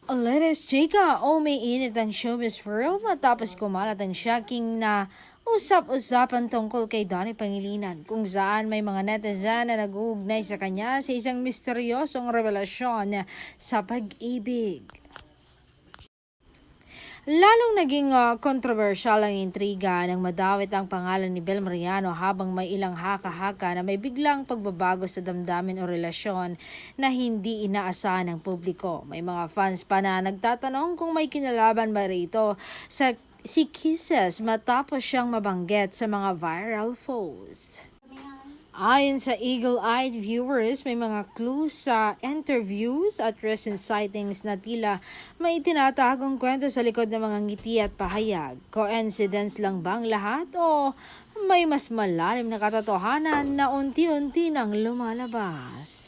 Let's chika o may init ang showbiz world matapos kumalat ang shocking na usap-usapan tungkol kay Donnie Pangilinan kung saan may mga netizen na nag-uugnay sa kanya sa isang misteryosong revelasyon sa pag-ibig. Lalong naging kontrobersyal ang intriga nang madawit ang pangalan ni Bel Mariano habang may ilang haka-haka na may biglang pagbabago sa damdamin o relasyon na hindi inaasahan ng publiko. May mga fans pa na nagtatanong kung may kinalaban ba rito sa si Kisses matapos siyang mabanggit sa mga viral posts. Ayon sa eagle-eyed viewers, may mga clues sa interviews at recent sightings na tila may tinatagong kwento sa likod ng mga ngiti at pahayag. Coincidence lang bang lahat o may mas malalim na katotohanan na unti-unti nang lumalabas?